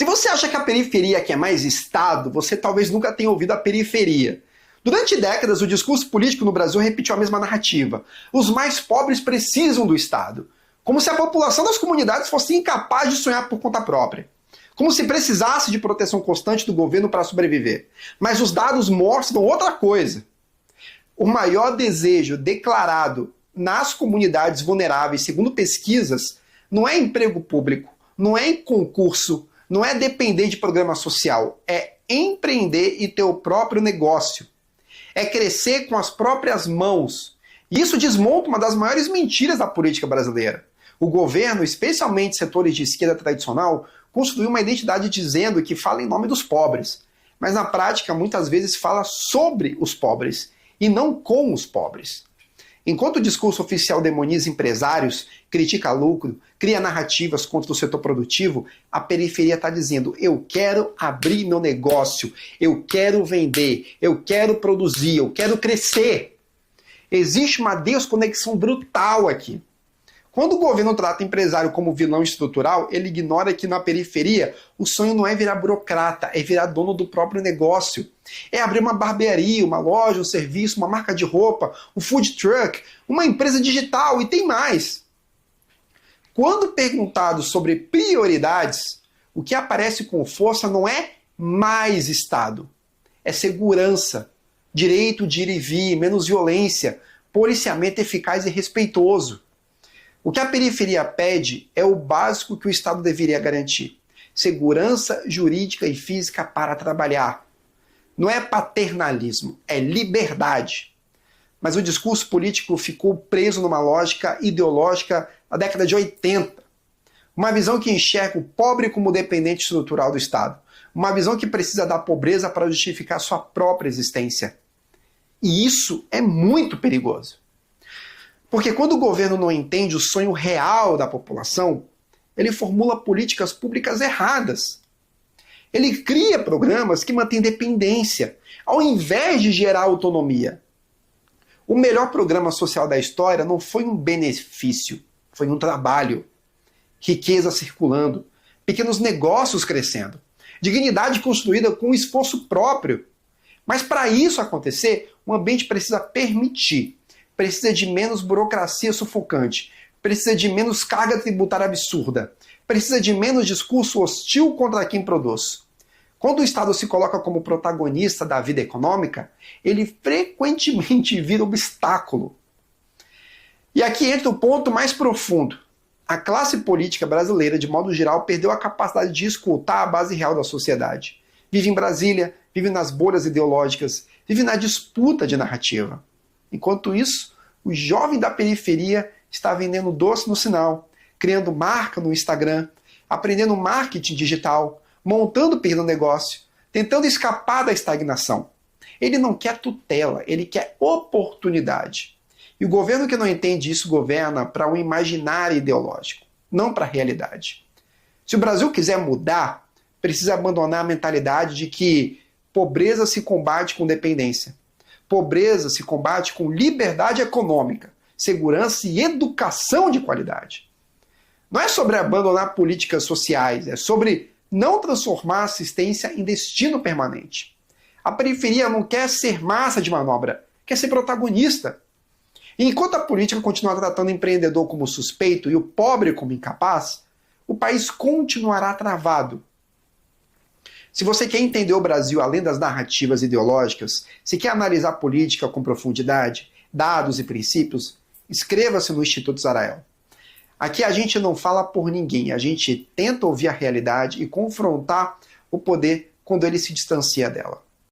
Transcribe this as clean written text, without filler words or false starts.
Se você acha que a periferia aqui é mais Estado, você talvez nunca tenha ouvido a periferia. Durante décadas, o discurso político no Brasil repetiu a mesma narrativa. Os mais pobres precisam do Estado. Como se a população das comunidades fosse incapaz de sonhar por conta própria. Como se precisasse de proteção constante do governo para sobreviver. Mas os dados mostram outra coisa. O maior desejo declarado nas comunidades vulneráveis, segundo pesquisas, não é emprego público, não é em concurso, não é depender de programa social, é empreender e ter o próprio negócio. É crescer com as próprias mãos. E isso desmonta uma das maiores mentiras da política brasileira. O governo, especialmente setores de esquerda tradicional, construiu uma identidade dizendo que fala em nome dos pobres. Mas na prática, muitas vezes fala sobre os pobres e não com os pobres. Enquanto o discurso oficial demoniza empresários, critica lucro, cria narrativas contra o setor produtivo, a periferia está dizendo: eu quero abrir meu negócio, eu quero vender, eu quero produzir, eu quero crescer. Existe uma desconexão brutal aqui. Quando o governo trata o empresário como vilão estrutural, ele ignora que na periferia o sonho não é virar burocrata, é virar dono do próprio negócio. É abrir uma barbearia, uma loja, um serviço, uma marca de roupa, um food truck, uma empresa digital e tem mais. Quando perguntado sobre prioridades, o que aparece com força não é mais Estado, é segurança, direito de ir e vir, menos violência, policiamento eficaz e respeitoso. O que a periferia pede é o básico que o Estado deveria garantir: segurança jurídica e física para trabalhar. Não é paternalismo, é liberdade. Mas o discurso político ficou preso numa lógica ideológica da década de 80. Uma visão que enxerga o pobre como dependente estrutural do Estado. Uma visão que precisa da pobreza para justificar sua própria existência. E isso é muito perigoso. Porque quando o governo não entende o sonho real da população, ele formula políticas públicas erradas. Ele cria programas que mantêm dependência, ao invés de gerar autonomia. O melhor programa social da história não foi um benefício, foi um trabalho. Riqueza circulando, pequenos negócios crescendo, dignidade construída com esforço próprio. Mas para isso acontecer, o ambiente precisa permitir. Precisa de menos burocracia sufocante, precisa de menos carga tributária absurda, precisa de menos discurso hostil contra quem produz. Quando o Estado se coloca como protagonista da vida econômica, ele frequentemente vira obstáculo. E aqui entra o ponto mais profundo. A classe política brasileira, de modo geral, perdeu a capacidade de escutar a base real da sociedade. Vive em Brasília, vive nas bolhas ideológicas, vive na disputa de narrativa. Enquanto isso, o jovem da periferia está vendendo doce no sinal, criando marca no Instagram, aprendendo marketing digital, montando pequeno negócio, tentando escapar da estagnação. Ele não quer tutela, ele quer oportunidade. E o governo que não entende isso governa para um imaginário ideológico, não para a realidade. Se o Brasil quiser mudar, precisa abandonar a mentalidade de que pobreza se combate com dependência. Pobreza se combate com liberdade econômica, segurança e educação de qualidade. Não é sobre abandonar políticas sociais, é sobre não transformar a assistência em destino permanente. A periferia não quer ser massa de manobra, quer ser protagonista. E enquanto a política continuar tratando o empreendedor como suspeito e o pobre como incapaz, o país continuará travado. Se você quer entender o Brasil além das narrativas ideológicas, se quer analisar a política com profundidade, dados e princípios, inscreva-se no Instituto Zarael. Aqui a gente não fala por ninguém, a gente tenta ouvir a realidade e confrontar o poder quando ele se distancia dela.